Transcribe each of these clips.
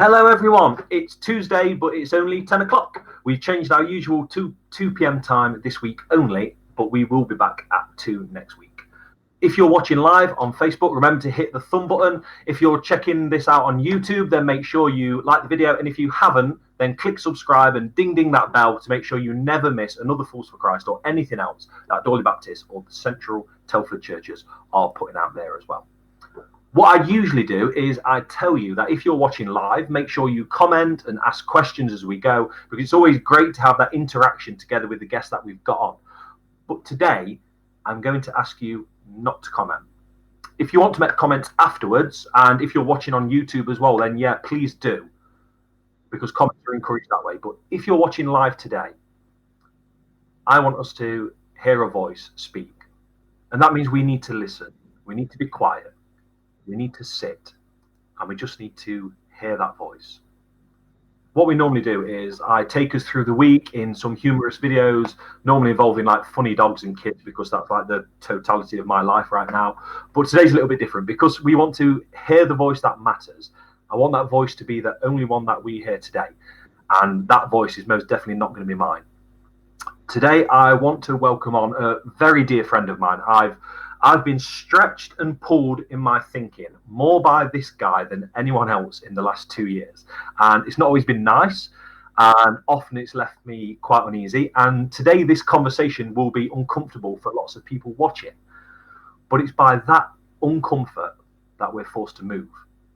Hello everyone, it's Tuesday, but it's only 10 o'clock. We've changed our usual 2 p.m. time this week only, but we will be back at 2 next week. If you're watching live on Facebook, remember to hit the thumb button. If you're checking this out on YouTube, then make sure you like the video. And if you haven't, then click subscribe and ding that bell to make sure you never miss another Fools for Christ or anything else that Dawley Baptist or the Central Telford churches are putting out there as well. What I usually do is I tell you that if you're watching live, make sure you comment and ask questions as we go, because it's always great to have that interaction together with the guests that we've got on. But today, I'm going to ask you not to comment. If you want to make comments afterwards, and if you're watching on YouTube as well, then yeah, please do, because comments are encouraged that way. But if you're watching live today, I want us to hear a voice speak. And that means we need to listen. We need to be quiet. We need to sit, and we just need to hear that voice. What we normally do is I take us through the week in some humorous videos, normally involving like funny dogs and kids, because that's like the totality of my life right now. But today's a little bit different because we want to hear the voice that matters. I want that voice to be the only one that we hear today. And that voice is most definitely not going to be mine. Today, I want to welcome on a very dear friend of mine. I've been stretched and pulled in my thinking more by this guy than anyone else in the last 2 years. And it's not always been nice. And often it's left me quite uneasy. And today, this conversation will be uncomfortable for lots of people watching. But it's by that uncomfort that we're forced to move.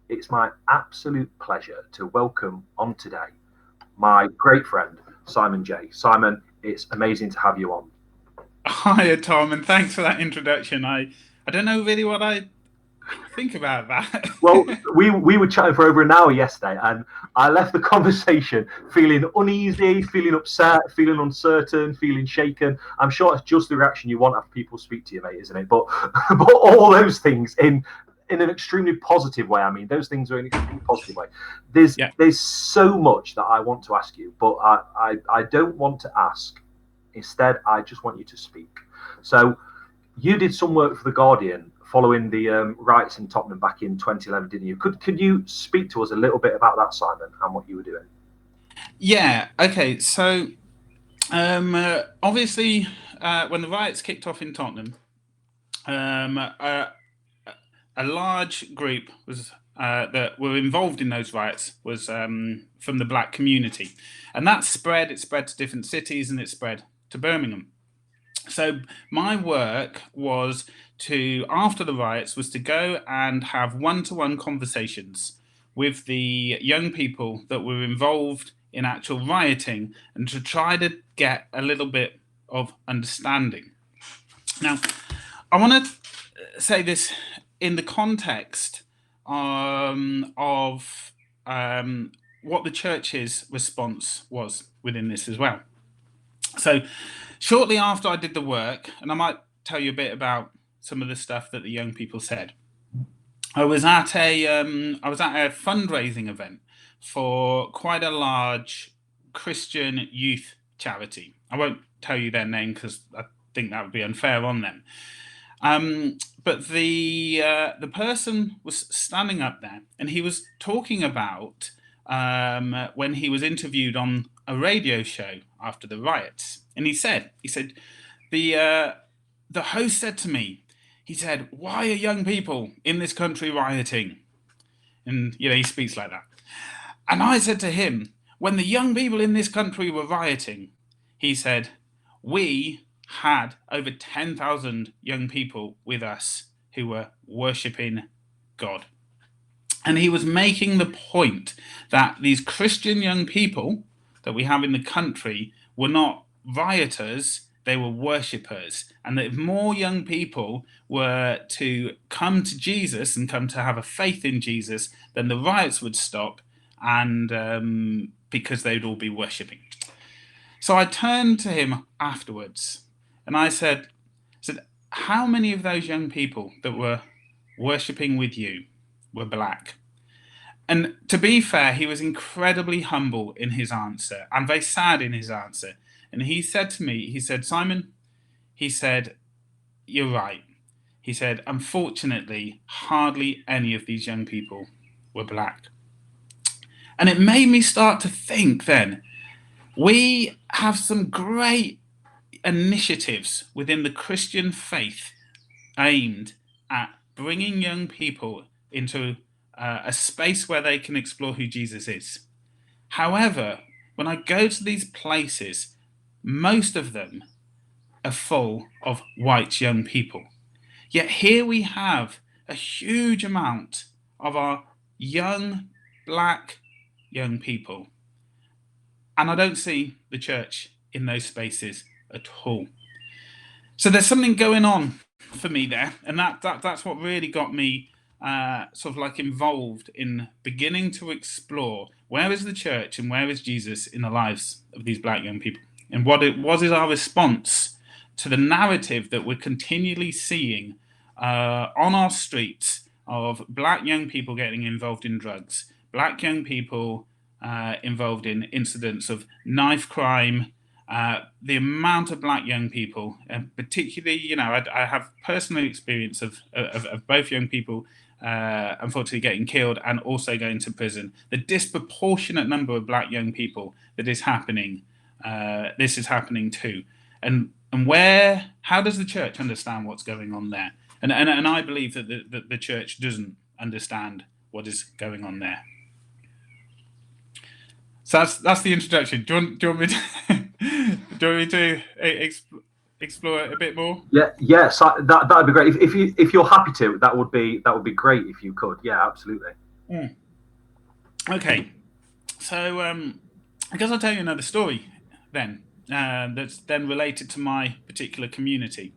It's my absolute pleasure to welcome on today my great friend, Simon J. Simon, it's amazing to have you on. Hiya, Tom, and thanks for that introduction. I don't know really what I think about that. Well, we were chatting for over an hour yesterday, and I left the conversation feeling uneasy, feeling upset, feeling uncertain, feeling shaken. I'm sure it's just the reaction you want after people speak to you, mate, isn't it? But all those things in an extremely positive way. I mean, those things are in an extremely positive way. There's so much that I want to ask you, but I don't want to ask. Instead, I just want you to speak. So you did some work for The Guardian following the riots in Tottenham back in 2011, didn't you? Could you speak to us a little bit about that, Simon, and what you were doing? Yeah, okay. So obviously, when the riots kicked off in Tottenham, a large group was that were involved in those riots was from the black community. And that spread. It spread to different cities, and it spread to Birmingham. So my work was after the riots, was to go and have one-to-one conversations with the young people that were involved in actual rioting, and to try to get a little bit of understanding. Now, I want to say this in the context of what the church's response was within this as well. So shortly after I did the work, and I might tell you a bit about some of the stuff that the young people said, I was at a fundraising event for quite a large Christian youth charity. I won't tell you their name because I think that would be unfair on them. But the person was standing up there, and he was talking about when he was interviewed on a radio show after the riots, and he said the host said to me, he said, "Why are young people in this country rioting?" And he speaks like that. And I said to him, when the young people in this country were rioting, he said, we had over 10,000 young people with us who were worshipping God. And he was making the point that these Christian young people that we have in the country were not rioters, they were worshippers. And that if more young people were to come to Jesus and come to have a faith in Jesus, then the riots would stop, and because they'd all be worshipping. So I turned to him afterwards and I said, how many of those young people that were worshipping with you were black? And to be fair, he was incredibly humble in his answer and very sad in his answer. And he said to me, he said, Simon, he said, you're right. He said, unfortunately, hardly any of these young people were black. And it made me start to think then, we have some great initiatives within the Christian faith aimed at bringing young people into a space where they can explore who Jesus is. However, when I go to these places, most of them are full of white young people. Yet here we have a huge amount of our young black young people. And I don't see the church in those spaces at all. So there's something going on for me there. And that's what really got me sort of like involved in beginning to explore where is the church and where is Jesus in the lives of these black young people? And what is our response to the narrative that we're continually seeing on our streets of black young people getting involved in drugs, black young people involved in incidents of knife crime, the amount of black young people, and particularly, I have personal experience of both young people unfortunately getting killed and also going to prison. The disproportionate number of black young people that is happening, this is happening too. And how does the church understand what's going on there? And I believe that the church doesn't understand what is going on there. So that's the introduction. Do you want me to explore it a bit more? Yeah. So that'd be great. If you're happy to, that would be great if you could. Yeah, absolutely. Okay. So I guess I'll tell you another story then that's then related to my particular community.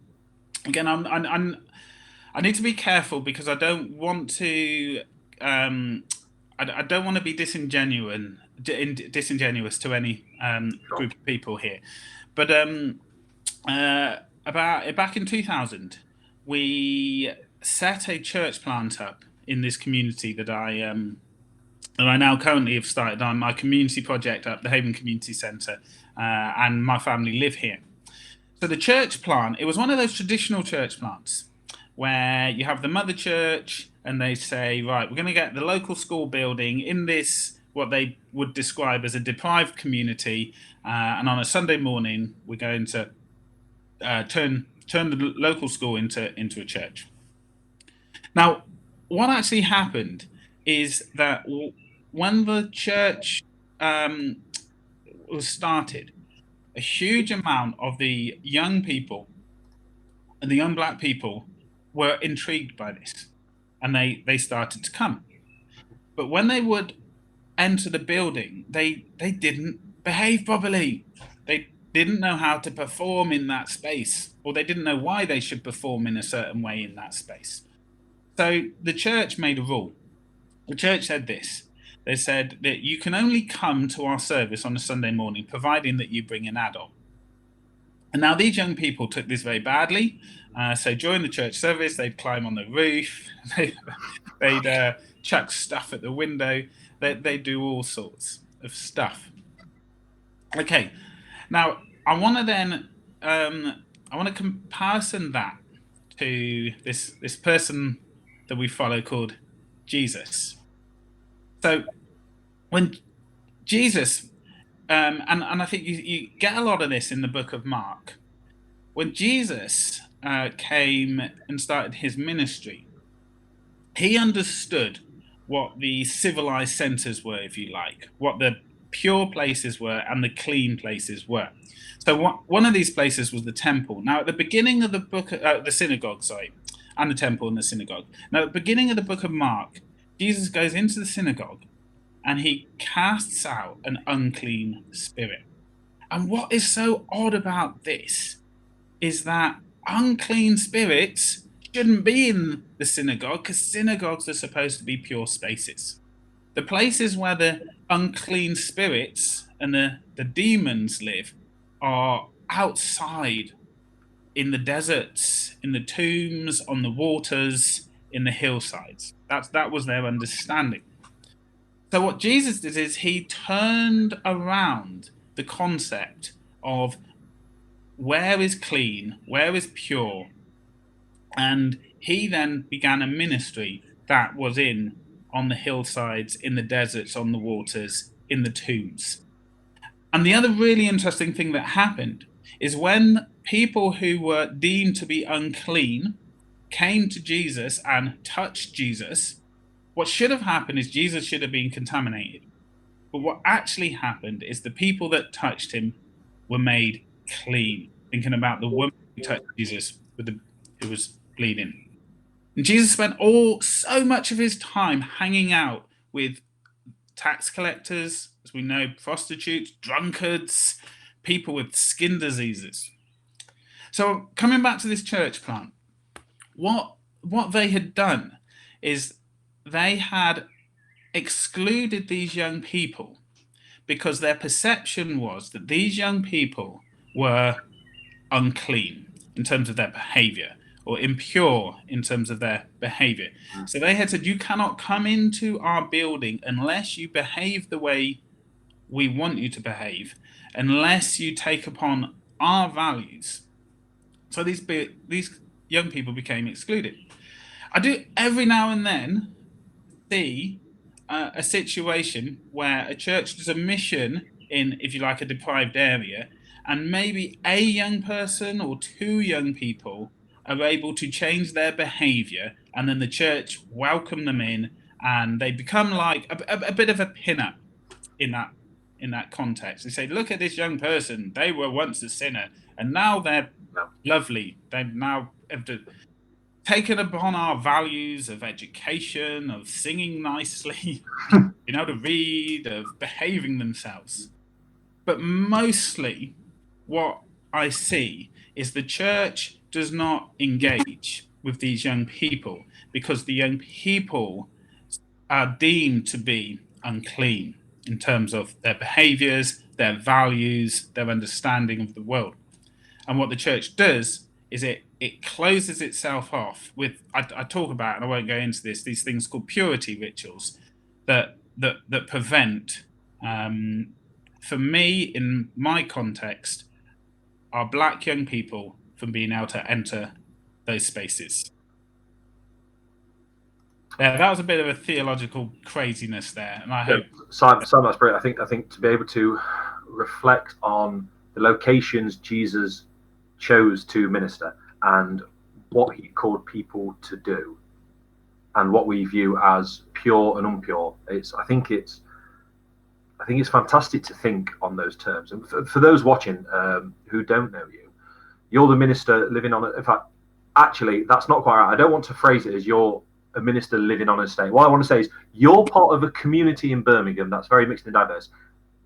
Again, I need to be careful because I don't want to. I don't want to be disingenuous to any group of people here, but back in 2000, we set a church plant up in this community that I now currently have started on my community project up the Haven Community Centre, and my family live here. So the church plant, it was one of those traditional church plants where you have the mother church and they say, right, we're going to get the local school building in this, what they would describe as a deprived community. And on a Sunday morning, we're going to turn the local school into a church. Now, what actually happened is that when the church was started, a huge amount of the young people and the young black people were intrigued by this, and they started to come. But when they would enter the building, they didn't behave properly. They didn't know how to perform in that space, or they didn't know why they should perform in a certain way in that space. So the church made a rule. The church said this. They said that you can only come to our service on a Sunday morning, providing that you bring an adult. And now these young people took this very badly. So during the church service, they'd climb on the roof, they'd chuck stuff at the window, they'd do all sorts of stuff. Okay, now I want to then comparison that to this person that we follow called Jesus. So when Jesus, and I think you get a lot of this in the book of Mark, when Jesus came and started his ministry, he understood what the civilized centers were, if you like, what the pure places were and the clean places were. So one of these places was the temple. Now, at the beginning of the book, the synagogue, and the temple and the synagogue. Now, at the beginning of the book of Mark, Jesus goes into the synagogue and he casts out an unclean spirit. And what is so odd about this is that unclean spirits shouldn't be in the synagogue, because synagogues are supposed to be pure spaces. The places where the unclean spirits and the demons live are outside, in the deserts, in the tombs, on the waters, in the hillsides. That was their understanding. So what Jesus did is he turned around the concept of where is clean, where is pure, and he then began a ministry that was in on the hillsides, in the deserts, on the waters, in the tombs. And the other really interesting thing that happened is when people who were deemed to be unclean came to Jesus and touched Jesus, what should have happened is Jesus should have been contaminated. But what actually happened is the people that touched him were made clean. Thinking about the woman who touched Jesus who was bleeding. And Jesus spent so much of his time hanging out with tax collectors, as we know, prostitutes, drunkards, people with skin diseases. So coming back to this church plant, what they had done is they had excluded these young people because their perception was that these young people were unclean in terms of their behavior, or impure in terms of their behavior. So they had said, you cannot come into our building unless you behave the way we want you to behave, unless you take upon our values. So these young people became excluded. I do every now and then see a situation where a church does a mission in, if you like, a deprived area, and maybe a young person or two young people are able to change their behavior, and then the church welcome them in, and they become like a bit of a pin-up in that context. They say, look at this young person, they were once a sinner and now they're lovely, they've now taken upon our values of education, of singing nicely, being able to read, of behaving themselves. But mostly what I see is the church does not engage with these young people because the young people are deemed to be unclean in terms of their behaviors, their values, their understanding of the world. And what the church does is it closes itself off with, I talk about, and I won't go into this, these things called purity rituals that prevent, for me, in my context, our black young people from being able to enter those spaces. Yeah, that was a bit of a theological craziness there, and I hope. Simon, that's brilliant. I think to be able to reflect on the locations Jesus chose to minister and what he called people to do, and what we view as pure and impure. I think it's fantastic to think on those terms. And for those watching who don't know you, you're the minister living on. In fact, actually, that's not quite right. I don't want to phrase it as you're a minister living on a estate. What I want to say is you're part of a community in Birmingham that's very mixed and diverse,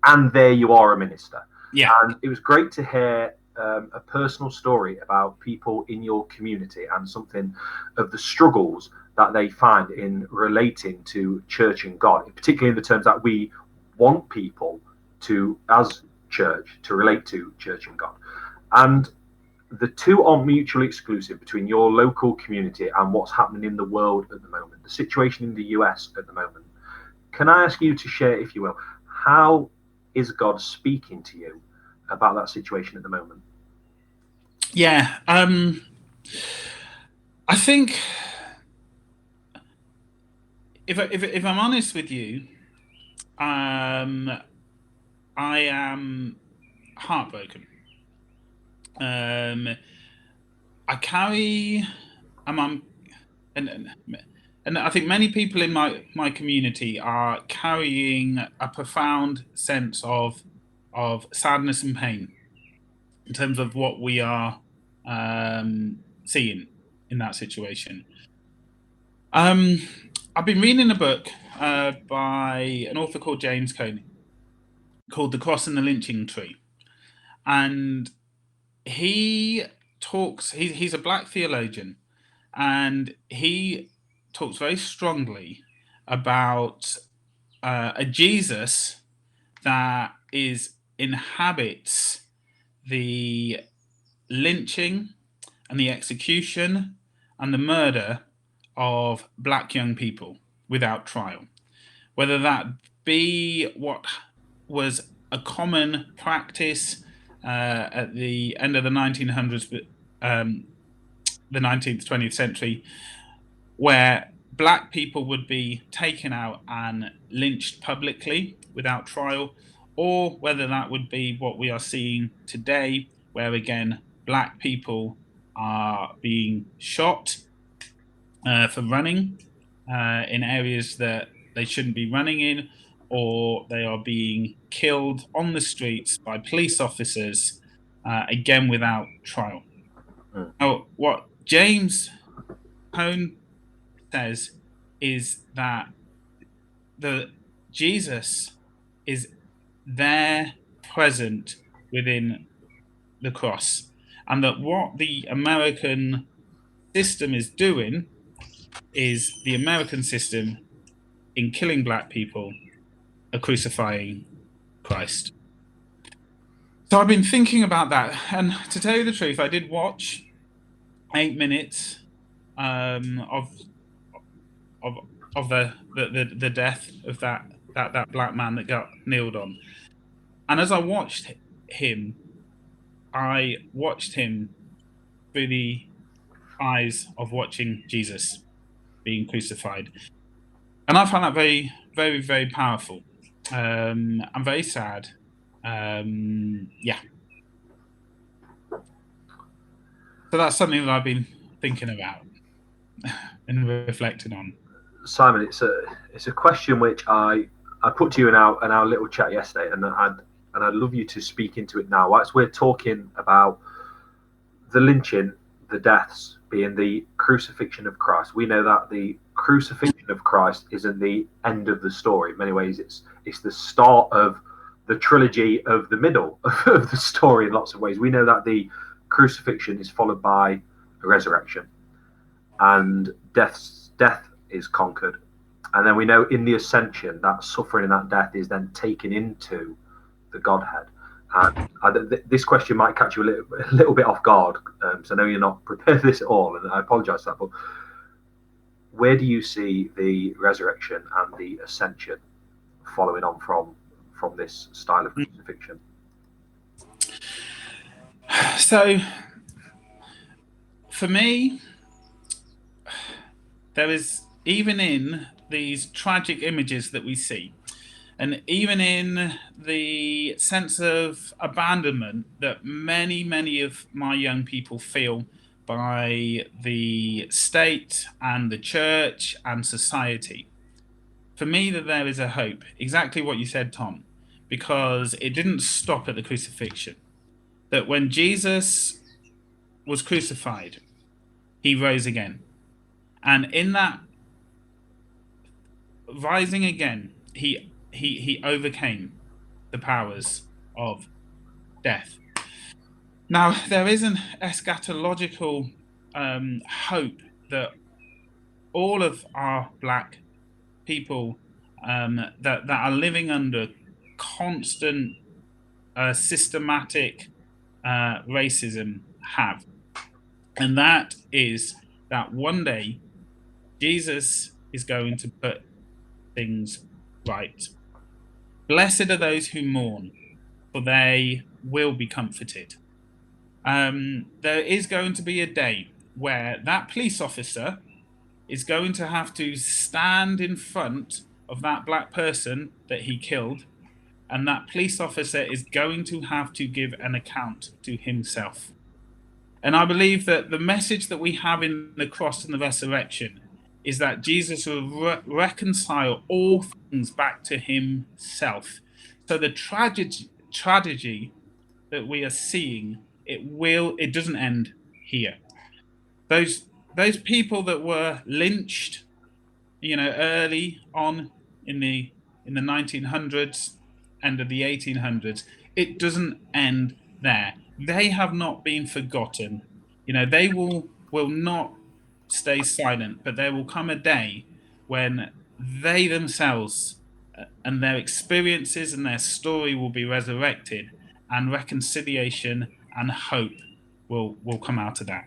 and there you are a minister. Yeah. And it was great to hear a personal story about people in your community and something of the struggles that they find in relating to church and God, particularly in the terms that we want people to, as church, to relate to church and God. And the two aren't mutually exclusive between your local community and what's happening in the world at the moment, the situation in the US at the moment. Can I ask you to share, if you will, how is God speaking to you about that situation at the moment? Yeah, I think if I'm honest with you, I am heartbroken. I carry, and I think many people in my community are carrying a profound sense of sadness and pain in terms of what we are seeing in that situation. I've been reading a book by an author called James Coney called The Cross and the Lynching Tree. And he talks, he's a black theologian, and he talks very strongly about a Jesus that inhabits the lynching and the execution and the murder of black young people without trial, whether that be what was a common practice at the end of the 1900s, the 19th, 20th century, where black people would be taken out and lynched publicly without trial, or whether that would be what we are seeing today, where again, black people are being shot for running in areas that they shouldn't be running in, or they are being killed on the streets by police officers, again without trial. Mm. Now, what James Cone says is that the Jesus is there present within the cross, and that what the American system is doing is the American system in killing black people are crucifying Christ. So I've been thinking about that, and to tell you the truth, I did watch 8 minutes of the death of that black man that got kneeled on. And as I watched him through the eyes of watching Jesus being crucified. And I found that very, very, very powerful. I'm very sad. Yeah. So that's something that I've been thinking about and reflecting on. Simon, it's a question which I put to you in our little chat yesterday, and I'd love you to speak into it now. As we're talking about the lynching, the deaths being the crucifixion of Christ, we know that the crucifixion of Christ isn't the end of the story. In many ways, it's the start of the trilogy of the middle of the story. In lots of ways, we know that the crucifixion is followed by a resurrection, and death is conquered. And then we know in the ascension that suffering and that death is then taken into the Godhead. And this question might catch you a little bit off guard, so I know you're not prepared for this at all, and I apologize for that. But where do you see the resurrection and the ascension following on from this style of crucifixion? So, for me, there is, even in these tragic images that we see, and even in the sense of abandonment that many, many of my young people feel by the state and the church and society, for me, that there is a hope. Exactly what you said, Tom, because it didn't stop at the crucifixion. That when Jesus was crucified, he rose again. And in that rising again, he overcame the powers of death. Now, there is an eschatological hope that all of our black people that are living under constant systematic racism have. And that is that one day Jesus is going to put things right. Blessed are those who mourn, for they will be comforted. There is going to be a day where that police officer is going to have to stand in front of that black person that he killed, and that police officer is going to have to give an account to himself. And I believe that the message that we have in the cross and the resurrection is that Jesus will reconcile all things back to himself. So the tragedy that we are seeing, it doesn't end here. Those people that were lynched, early on in the 1900s, end of the 1800s, it doesn't end there. They have not been forgotten. They will not stay silent, but there will come a day when they themselves and their experiences and their story will be resurrected, and reconciliation and hope will come out of that.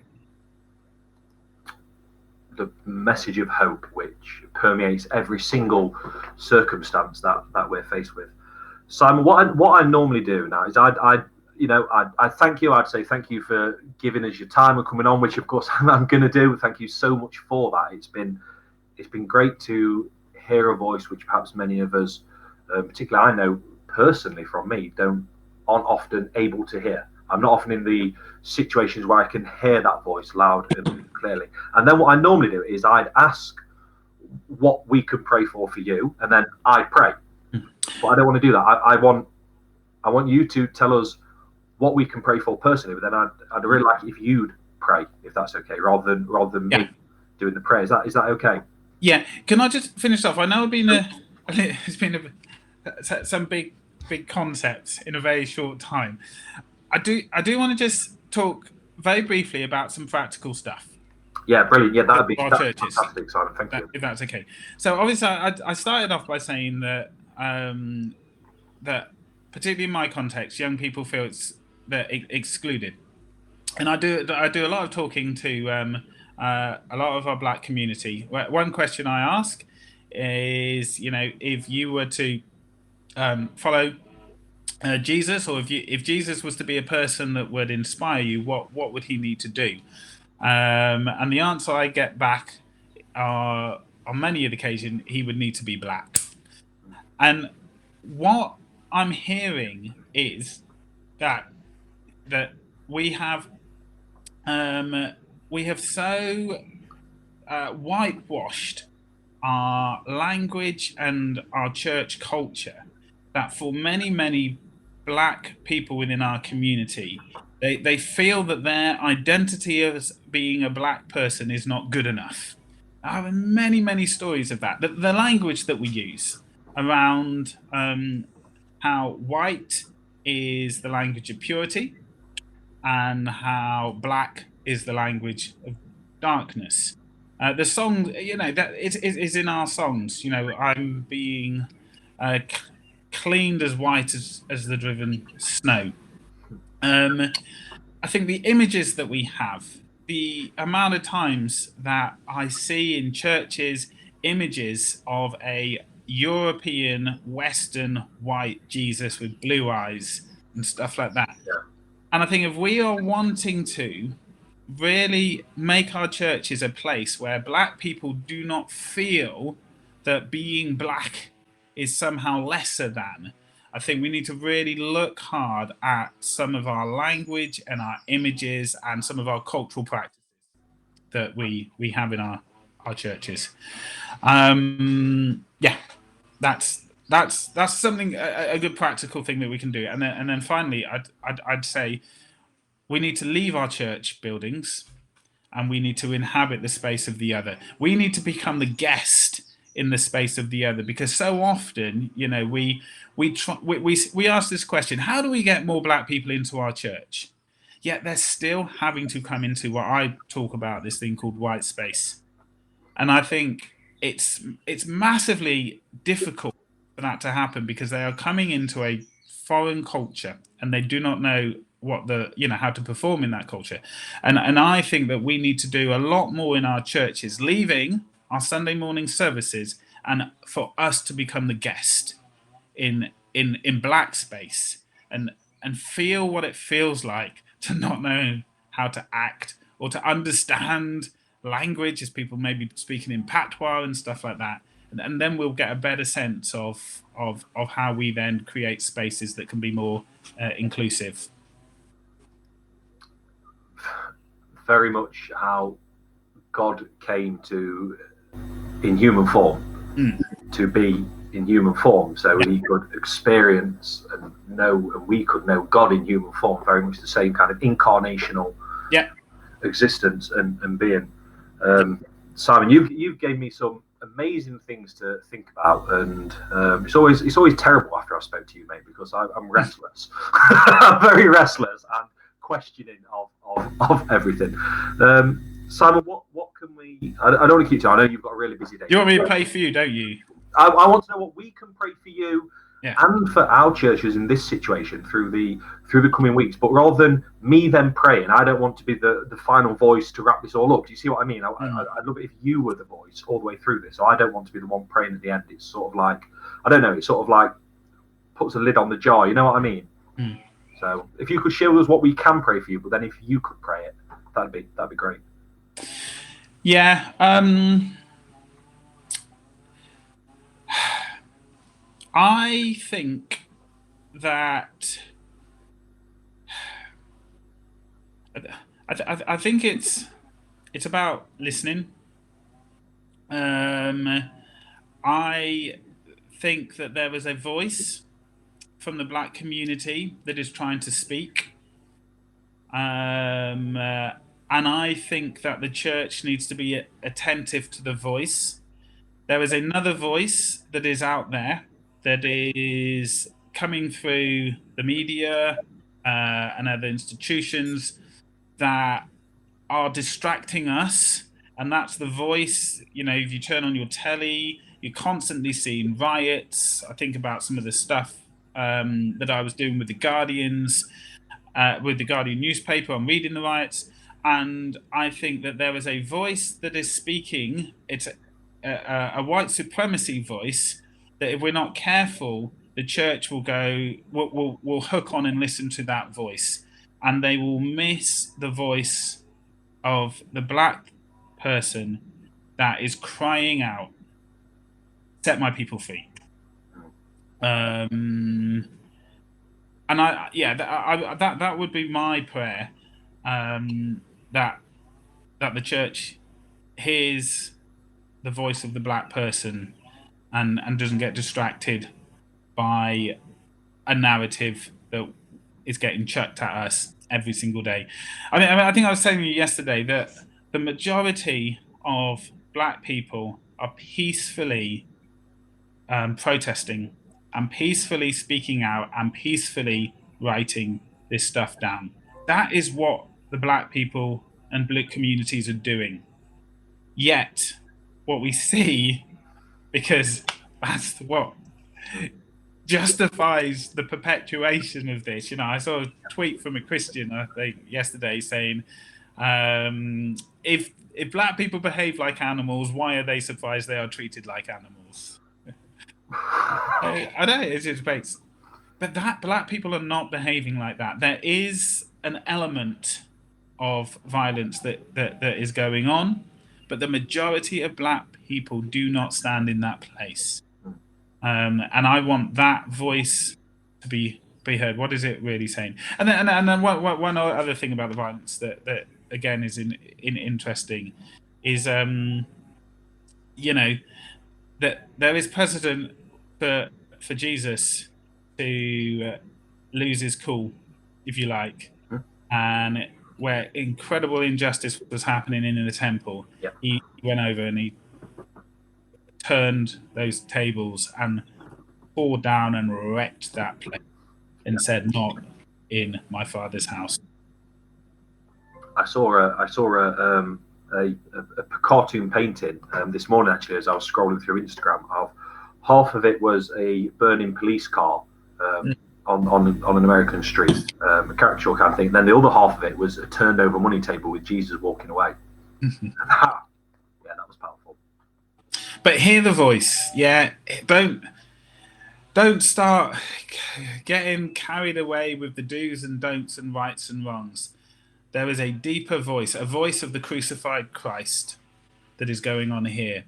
The message of hope which permeates every single circumstance that we're faced with. Simon, what I normally do now is I thank you. I'd say thank you for giving us your time and coming on, which of course I'm going to do. Thank you so much for that. it's been great to hear a voice which perhaps many of us, particularly I know personally from me, aren't often able to hear. I'm not often in the situations where I can hear that voice loud and clearly. And then what I normally do is I'd ask what we could pray for you, and then I pray. But I don't want to do that. I want you to tell us what we can pray for personally. But then I'd really like if you'd pray, if that's okay, rather than me doing the prayer. Is that okay? Yeah. Can I just finish off? I know it's been some big concepts in a very short time. I do want to just talk very briefly about some practical stuff. Yeah, brilliant. Yeah, that'd be churches. Fantastic, Simon. Thank you. If that's okay. So obviously, I started off by saying that that particularly in my context, young people feel they're excluded, and I do a lot of talking to a lot of our Black community. One question I ask is, if you were to follow Jesus, or if Jesus was to be a person that would inspire you, what would he need to do? And the answer I get back are, on many of the occasions, he would need to be Black. And what I'm hearing is that we have so whitewashed our language and our church culture that for many Black people within our community, they feel that their identity as being a Black person is not good enough. I have many stories of that. The language that we use around how white is the language of purity and how Black is the language of darkness. The song, that is in our songs. I'm being cleaned as white as the driven snow. I think the images that we have, the amount of times that I see in churches images of a European Western white Jesus with blue eyes and stuff like that. Yeah. And I think if we are wanting to really make our churches a place where Black people do not feel that being Black is somehow lesser than, I think we need to really look hard at some of our language and our images and some of our cultural practices that we have in our churches. That's something, a good practical thing that we can do. And then finally, I'd say we need to leave our church buildings and we need to inhabit the space of the other. We need to become the guest in the space of the other, because so often, we ask this question: how do we get more Black people into our church? Yet they're still having to come into what I talk about, this thing called white space. And I think it's massively difficult for that to happen because they are coming into a foreign culture and they do not know how to perform in that culture. And I think that we need to do a lot more in our churches, leaving our Sunday morning services, and for us to become the guest in Black space and feel what it feels like to not know how to act or to understand language, as people may be speaking in patois and stuff like that. And then we'll get a better sense of how we then create spaces that can be more inclusive. Very much how God came in human form, to be in human form, so he could experience and know, and we could know God in human form. Very much the same kind of incarnational existence and being. Simon, you've gave me some amazing things to think about, and it's always terrible after I spoke to you, mate, because I'm restless. I'm very restless and questioning of everything. Simon, what can we? I don't want to keep you. I know you've got a really busy day. You want me to pray for you, don't you? I want to know what we can pray for you and for our churches in this situation through the coming weeks. But rather than me then praying, I don't want to be the final voice to wrap this all up. Do you see what I mean? I'd love it if you were the voice all the way through this. So I don't want to be the one praying at the end. It's sort of like, I don't know, it's sort of like puts a lid on the jar. You know what I mean? So if you could share with us what we can pray for you, but then if you could pray it, that'd be great. Yeah. I think that I think it's about listening. I think that there is a voice from the Black community that is trying to speak. And I think that the church needs to be attentive to the voice. There is another voice that is out there that is coming through the media and other institutions that are distracting us. And that's the voice, if you turn on your telly, you're constantly seeing riots. I think about some of the stuff that I was doing with the Guardian newspaper. I'm reading the riots, and I think that there is a voice that is speaking. It's a white supremacy voice that, if we're not careful, the church will hook on and listen to that voice, and they will miss the voice of the Black person that is crying out, "Set my people free." And that would be my prayer, that the church hears the voice of the Black person and doesn't get distracted by a narrative that is getting chucked at us every single day. I think I was telling you yesterday that the majority of Black people are peacefully protesting and peacefully speaking out and peacefully writing this stuff down. That is what the Black people and Black communities are doing. Yet, what we see, because that's what justifies the perpetuation of this. I saw a tweet from a Christian, I think, yesterday saying, if Black people behave like animals, why are they surprised they are treated like animals? I know it's debates, but that Black people are not behaving like that. There is an element of violence that is going on, but the majority of Black people do not stand in that place. And I want that voice to be heard. What is it really saying? And then one other thing about the violence that again is interesting is that there is precedent for Jesus to lose his cool, if you like, and where incredible injustice was happening in the temple, he went over and he turned those tables and tore down and wrecked that place and said, "Not in my Father's house." I saw a cartoon painting this morning, actually, as I was scrolling through Instagram. Of half of it was a burning police car on an American street, a caricature kind of thing. Then the other half of it was a turned over money table with Jesus walking away. That was powerful. But hear the voice, Don't start getting carried away with the do's and don'ts and rights and wrongs. There is a deeper voice, a voice of the crucified Christ that is going on here.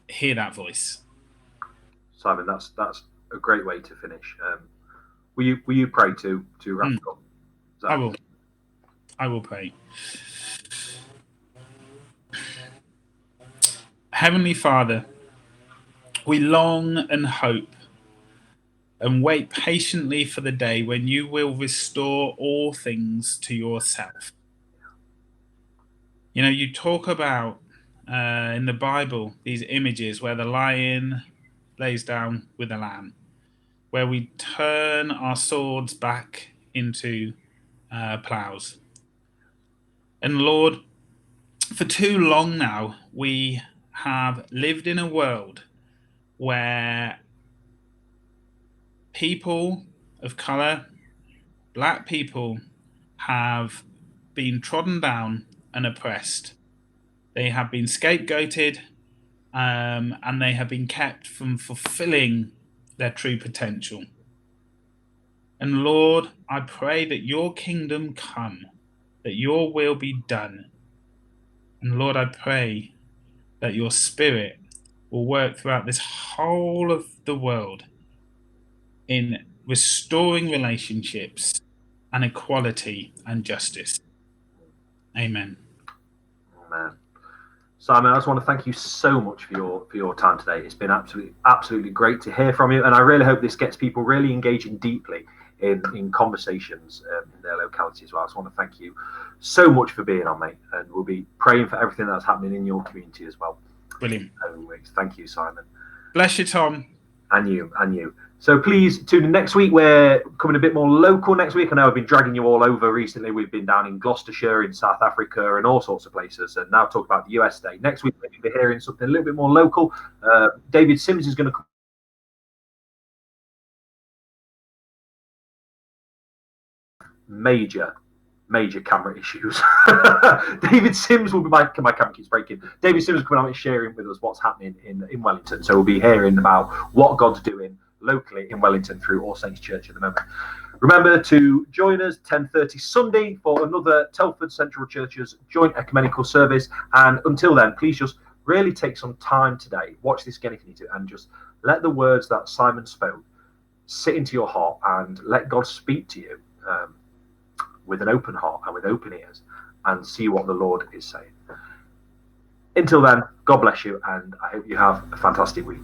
Hear that voice. Simon, that's a great way to finish. Will you pray to wrap it up? I will pray. Heavenly Father, we long and hope and wait patiently for the day when you will restore all things to yourself. You talk about in the Bible these images where the lion lays down with the lamb, where we turn our swords back into plows. And Lord, for too long now, we have lived in a world where people of color, Black people, have been trodden down and oppressed. They have been scapegoated, and they have been kept from fulfilling their true potential. And Lord, I pray that your kingdom come, that your will be done. And Lord, I pray that your Spirit will work throughout this whole of the world in restoring relationships and equality and justice. Amen. Amen. Simon, I just want to thank you so much for your time today. It's been absolutely great to hear from you, and I really hope this gets people really engaging deeply in conversations in their locality as well. I just want to thank you so much for being on, mate, and we'll be praying for everything that's happening in your community as well. Brilliant. Thank you, Simon. Bless you, Tom. And you. So please tune in next week. We're coming a bit more local next week. I know I've been dragging you all over recently. We've been down in Gloucestershire, in South Africa, and all sorts of places. And now talk about the US Day. Next week, we're going to be hearing something a little bit more local. David Sims is going to come. Major camera issues. David Sims will be my camera keeps breaking. David Sims is coming out and sharing with us what's happening in Wellington. So we'll be hearing about what God's doing locally in Wellington through All Saints Church at the moment. Remember to join us 10:30 Sunday for another Telford Central Church's joint ecumenical service. And until then, please just really take some time today. Watch this again if you need to, and just let the words that Simon spoke sit into your heart and let God speak to you. With an open heart and with open ears, and see what the Lord is saying. Until then, God bless you, and I hope you have a fantastic week.